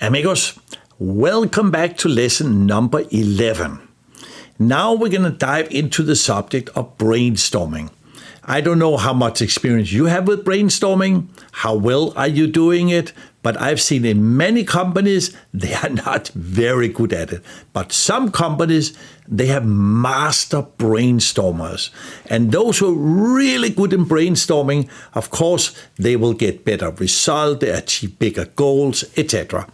Amigos, welcome back to lesson number 11. Now we're going to dive into the subject of brainstorming. I don't know how much experience you have with brainstorming, how well are you doing it, but I've seen in many companies they are not very good at it. But some companies, they have master brainstormers. And those who are really good in brainstorming, of course, they will get better results, they achieve bigger goals, etc.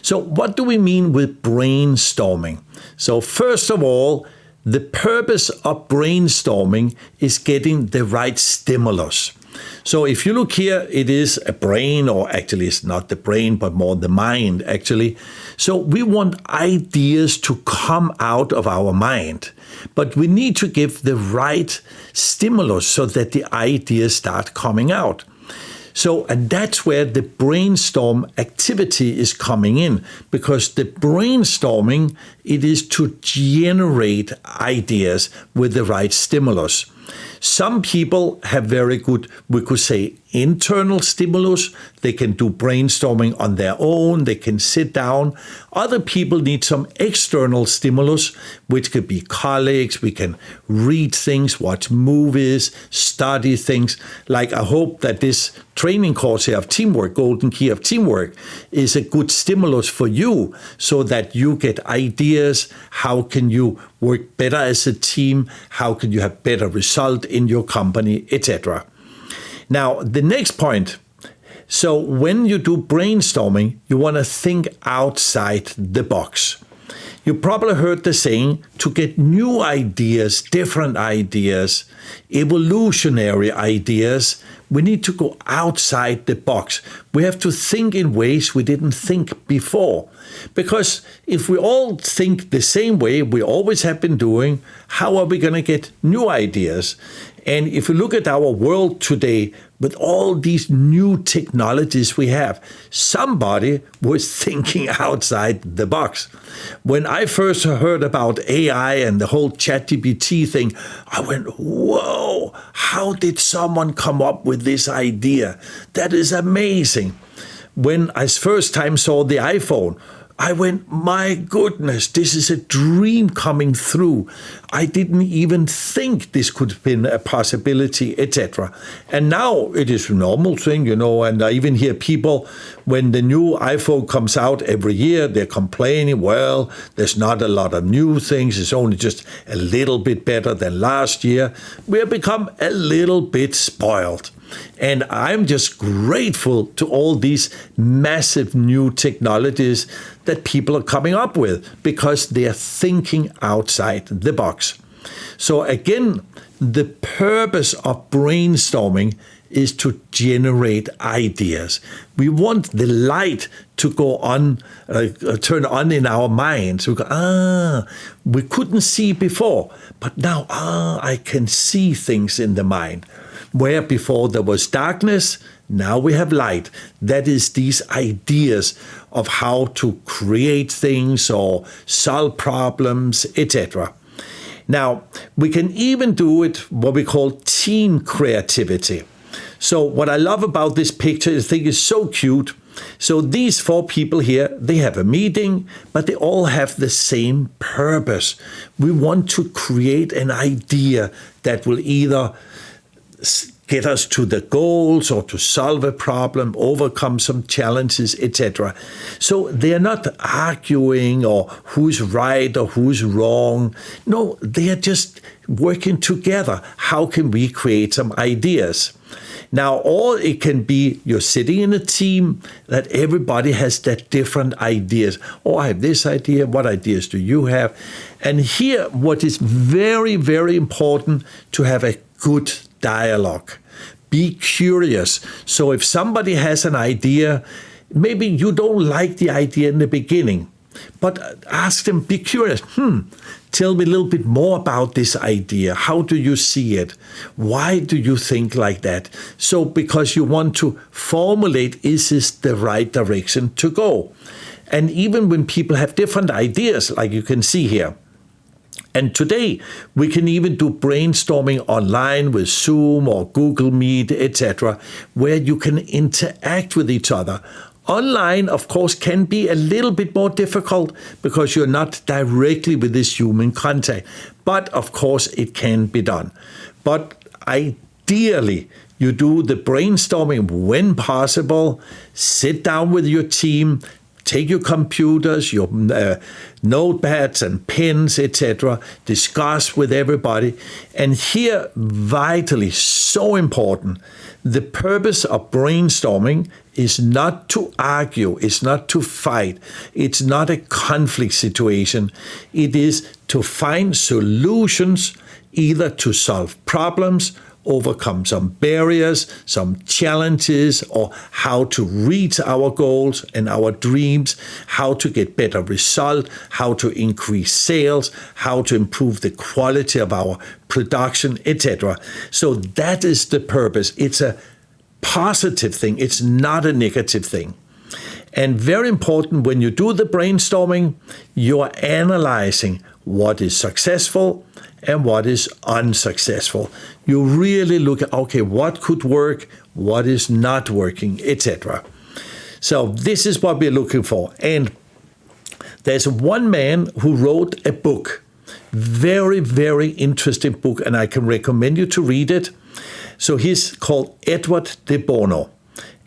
So what do we mean with brainstorming? So first of all, the purpose of brainstorming is getting the right stimulus. So if you look here, it is a brain, or actually it's not the brain, but more the mind, actually. So we want ideas to come out of our mind, but we need to give the right stimulus so that the ideas start coming out. So, and that's where the brainstorm activity is coming in, because the brainstorming, it is to generate ideas with the right stimulus. Some people have very good, we could say, internal stimulus. They can do brainstorming on their own. They can sit down. Other people need some external stimulus, which could be colleagues. We can read things, watch movies, study things. Like, I hope that this training course here of teamwork, Golden Key of Teamwork, is a good stimulus for you so that you get ideas. How can you work better as a team? How can you have better result in your company, etc. Now, the next point. So when you do brainstorming, you want to think outside the box. You probably heard the saying, to get new ideas, different ideas, evolutionary ideas, we need to go outside the box. We have to think in ways we didn't think before. Because if we all think the same way we always have been doing, how are we going to get new ideas? And if you look at our world today, with all these new technologies we have, somebody was thinking outside the box. When I first heard about AI and the whole ChatGPT thing, I went, whoa, how did someone come up with this idea? That is amazing. When I first time saw the iPhone, I went, my goodness, this is a dream coming through. I didn't even think this could have been a possibility, etc. And now it is a normal thing, and I even hear people, when the new iPhone comes out every year, they're complaining, well, there's not a lot of new things. It's only just a little bit better than last year. We have become a little bit spoiled. And I'm just grateful to all these massive new technologies that people are coming up with, because they are thinking outside the box. So again, the purpose of brainstorming is to generate ideas. We want the light to go on, turn on in our minds. We go, we couldn't see before, but now, I can see things in the mind. Where before there was darkness, now we have light. That is these ideas of how to create things or solve problems, etc. Now, we can even do it what we call team creativity. So what I love about this picture, I think is so cute. So these 4 people here, they have a meeting, but they all have the same purpose. We want to create an idea that will either get us to the goals or to solve a problem, overcome some challenges, etc. So they're not arguing or who's right or who's wrong. No, they are just working together. How can we create some ideas? Now, or it can be you're sitting in a team that everybody has that different ideas. Oh, I have this idea. What ideas do you have? And here, what is very, very important, to have a good dialogue. Be curious. So if somebody has an idea, maybe you don't like the idea in the beginning, but ask them, be curious. Tell me a little bit more about this idea. How do you see it? Why do you think like that? So because you want to formulate, is this the right direction to go? And even when people have different ideas, like you can see here, And today, we can even do brainstorming online with Zoom or Google Meet, etc., where you can interact with each other. Online, of course, can be a little bit more difficult because you're not directly with this human contact. But of course, it can be done. But ideally, you do the brainstorming when possible, sit down with your team, take your computers, your notepads and pens, etc., discuss with everybody. And here, vitally, so important, the purpose of brainstorming is not to argue, it's not to fight, it's not a conflict situation. It is to find solutions either to solve problems, overcome some barriers, some challenges, or how to reach our goals and our dreams, how to get better results, how to increase sales, how to improve the quality of our production, etc. So that is the purpose. It's a positive thing. It's not a negative thing. And very important, when you do the brainstorming, you are analyzing what is successful and what is unsuccessful. You really look at, okay, what could work, what is not working, etc. So this is what we're looking for. And there's one man who wrote a book, very, very interesting book, and I can recommend you to read it. So he's called Edward de Bono,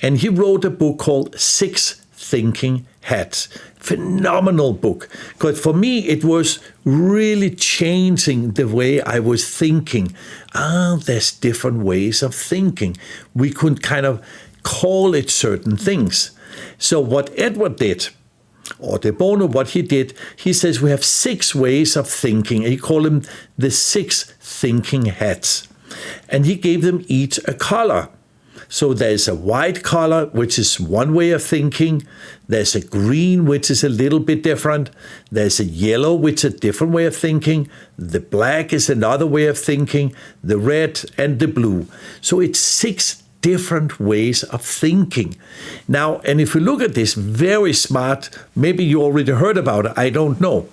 and he wrote a book called 6 Thinking Hats. Phenomenal book. Because for me, it was really changing the way I was thinking. There's different ways of thinking. We could kind of call it certain things. So what Edward did, or De Bono, what he did, he says we have 6 ways of thinking. He called them the 6 thinking hats. And he gave them each a color. So there's a white color, which is one way of thinking. There's a green, which is a little bit different. There's a yellow, which is a different way of thinking. The black is another way of thinking. The red and the blue. So it's 6 different ways of thinking. Now, and if you look at this, very smart, maybe you already heard about it, I don't know.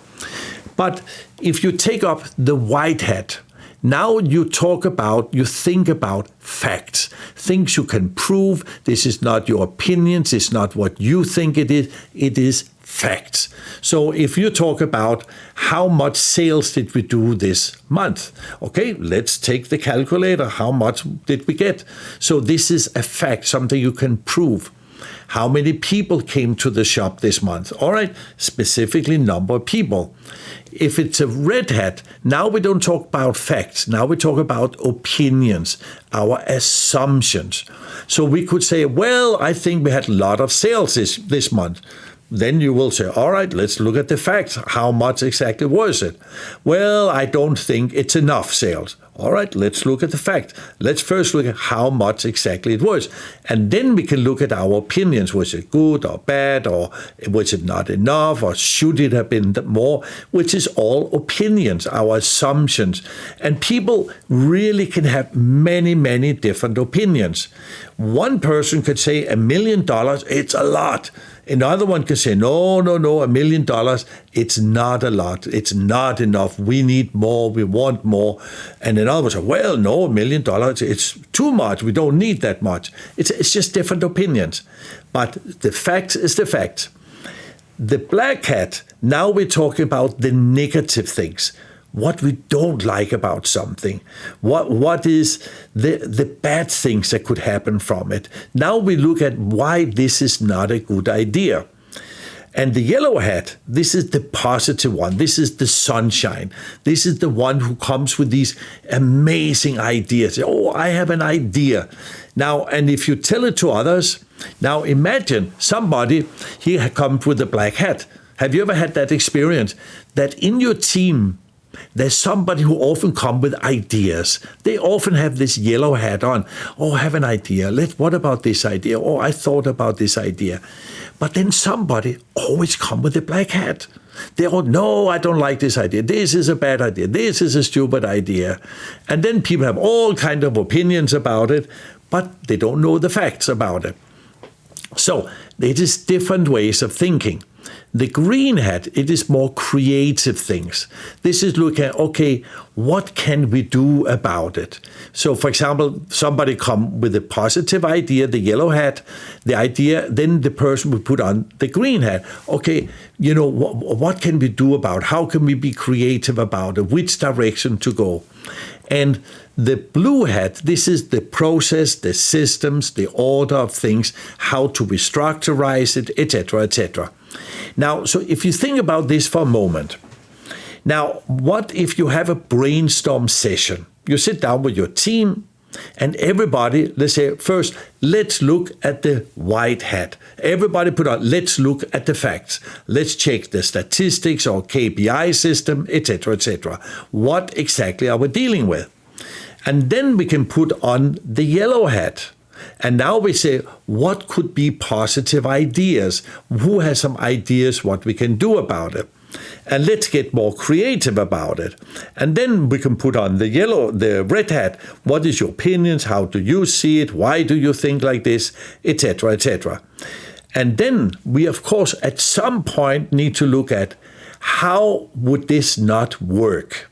But if you take up the white hat, now you think about facts, things you can prove. This is not your opinions, it's not what you think it is facts. So if you talk about how much sales did we do this month, okay, let's take the calculator. How much did we get? So this is a fact, something you can prove. How many people came to the shop this month? All right, specifically number of people. If it's a red hat, now we don't talk about facts. Now we talk about opinions, our assumptions. So we could say, well, I think we had a lot of sales this month. Then you will say, all right, let's look at the facts. How much exactly was it? Well, I don't think it's enough sales. All right, let's look at the fact. Let's first look at how much exactly it was. And then we can look at our opinions. Was it good or bad? Or was it not enough? Or should it have been more? Which is all opinions, our assumptions. And people really can have many, many different opinions. One person could say $1 million, it's a lot. Another one can say, no, $1 million, it's not a lot. It's not enough. We need more. We want more. And another one says, well, no, $1 million, it's too much. We don't need that much. It's just different opinions. But the fact is the fact. The black hat, now we're talking about the negative things. What we don't like about something, what is the bad things that could happen from it. Now we look at why this is not a good idea. And the yellow hat, this is the positive one. This is the sunshine. This is the one who comes with these amazing ideas. Oh, I have an idea. Now, and if you tell it to others, now imagine somebody, he comes with a black hat. Have you ever had that experience that in your team, there's somebody who often come with ideas. They often have this yellow hat on. Oh, I have an idea. What about this idea? Oh, I thought about this idea. But then somebody always come with a black hat. They all, no, I don't like this idea. This is a bad idea. This is a stupid idea. And then people have all kind of opinions about it, but they don't know the facts about it. So it is different ways of thinking. The green hat, it is more creative things. This is looking at, okay, what can we do about it? So, for example, somebody come with a positive idea, the yellow hat, the idea, then the person will put on the green hat. Okay, what can we do about it? How can we be creative about it? Which direction to go? And the blue hat, this is the process, the systems, the order of things, how to restructurize it, etc., etc. Now, so if you think about this for a moment, now, what if you have a brainstorm session? You sit down with your team and everybody, let's say, first, let's look at the white hat. Everybody put on, let's look at the facts. Let's check the statistics or KPI system, etc., etc. What exactly are we dealing with? And then we can put on the yellow hat. And now we say, what could be positive ideas? Who has some ideas what we can do about it? And let's get more creative about it. And then we can put on the red hat. What is your opinions? How do you see it? Why do you think like this? Etc., etc. And then we, of course, at some point need to look at how would this not work?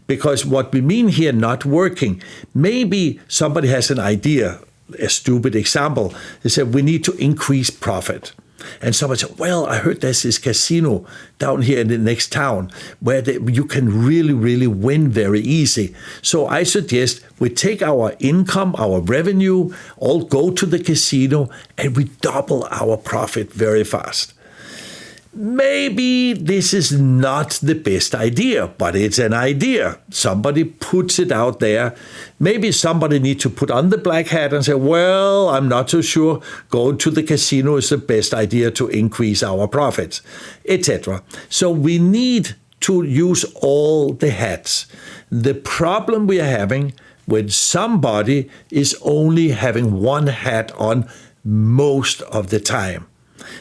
Because what we mean here, not working, maybe somebody has an idea, a stupid example. They said, we need to increase profit. And somebody said, well, I heard there's this casino down here in the next town where you can really, really win very easy. So I suggest we take our income, our revenue, all go to the casino and we double our profit very fast. Maybe this is not the best idea, but it's an idea. Somebody puts it out there. Maybe somebody needs to put on the black hat and say, well, I'm not so sure going to the casino is the best idea to increase our profits, etc. So we need to use all the hats. The problem we are having when somebody is only having one hat on most of the time.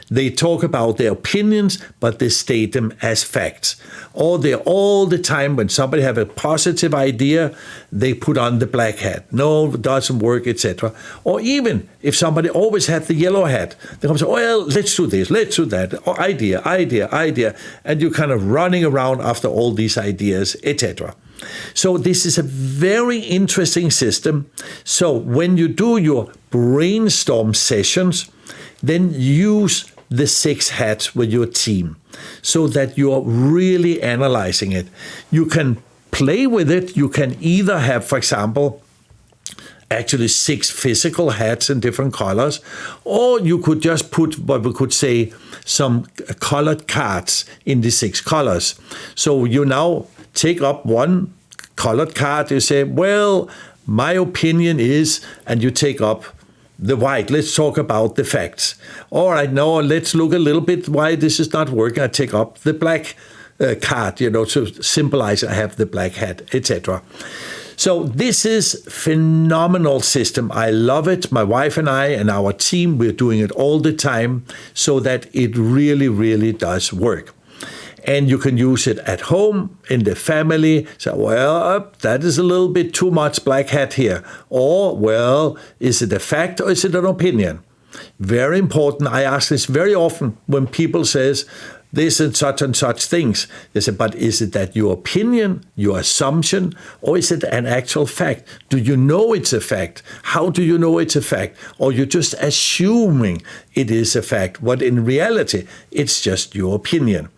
They talk about their opinions, but they state them as facts. Or they all the time, when somebody have a positive idea, they put on the black hat. No, it doesn't work, etc. Or even if somebody always had the yellow hat, they come and say, well, let's do this, let's do that. Or idea. And you're kind of running around after all these ideas, etc. So this is a very interesting system. So when you do your brainstorm sessions, then use the 6 hats with your team so that you're really analyzing it. You can play with it. You can either have, for example, actually 6 physical hats in different colors, or you could just put what we could say some colored cards in the 6 colors. So you now take up one colored card. You say, well, my opinion is, and you take up the white. Let's talk about the facts. All right, now let's look a little bit why this is not working. I take up the black card, to symbolize I have the black hat, etc. So this is phenomenal system. I love it. My wife and I and our team, we're doing it all the time so that it really, really does work. And you can use it at home, in the family. So, well, that is a little bit too much black hat here. Or, well, is it a fact or is it an opinion? Very important. I ask this very often when people says this and such things. They say, but is it that your opinion, your assumption, or is it an actual fact? Do you know it's a fact? How do you know it's a fact? Or you're just assuming it is a fact, when in reality, it's just your opinion.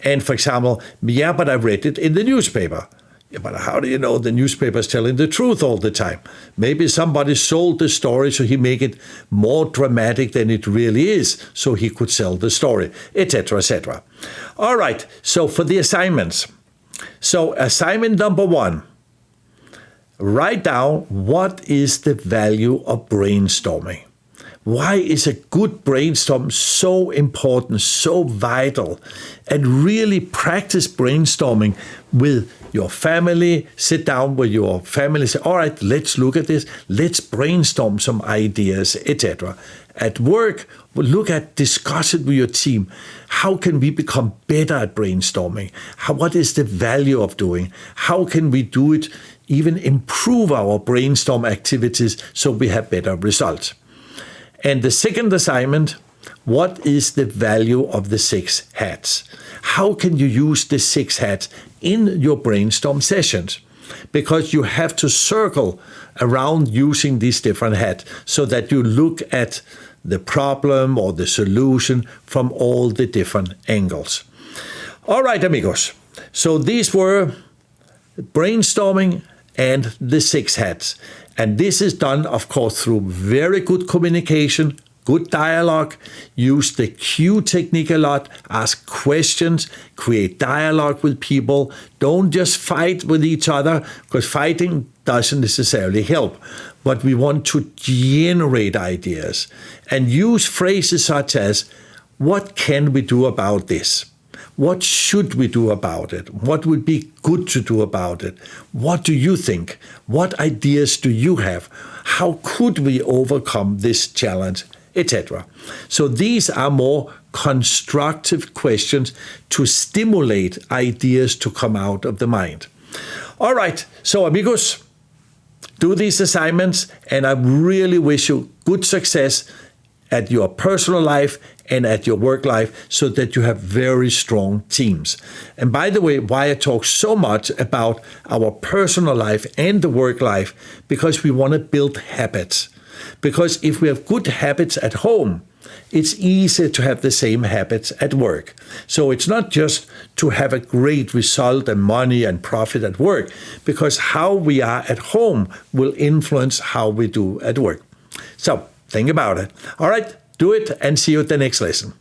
And for example, yeah, but I read it in the newspaper. Yeah, but how do you know the newspaper is telling the truth all the time? Maybe somebody sold the story so he make it more dramatic than it really is, so he could sell the story, etc., etc. All right, so for the assignments. So assignment number 1, write down what is the value of brainstorming. Why is a good brainstorm so important, so vital? And really practice brainstorming with your family. Sit down with your family. Say, all right, let's look at this. Let's brainstorm some ideas, etc. At work, discuss it with your team. How can we become better at brainstorming? What is the value of doing? How can we do it, even improve our brainstorm activities so we have better results? And the second assignment, What is the value of the 6 hats? How can you use the 6 hats in your brainstorm sessions? Because you have to circle around using these different hats so that you look at the problem or the solution from all the different angles. All right, amigos. So these were brainstorming and the 6 hats. And this is done, of course, through very good communication, good dialogue, use the cue technique a lot, ask questions, create dialogue with people. Don't just fight with each other, because fighting doesn't necessarily help. But we want to generate ideas and use phrases such as, what can we do about this? What should we do about it? What would be good to do about it? What do you think? What ideas do you have? How could we overcome this challenge, etc.? So these are more constructive questions to stimulate ideas to come out of the mind. All right, so amigos, do these assignments, and I really wish you good success at your personal life and at your work life, so that you have very strong teams. And by the way, why I talk so much about our personal life and the work life, because we want to build habits. Because if we have good habits at home, it's easier to have the same habits at work. So it's not just to have a great result and money and profit at work, because how we are at home will influence how we do at work. So think about it. All right, do it, and see you at the next lesson.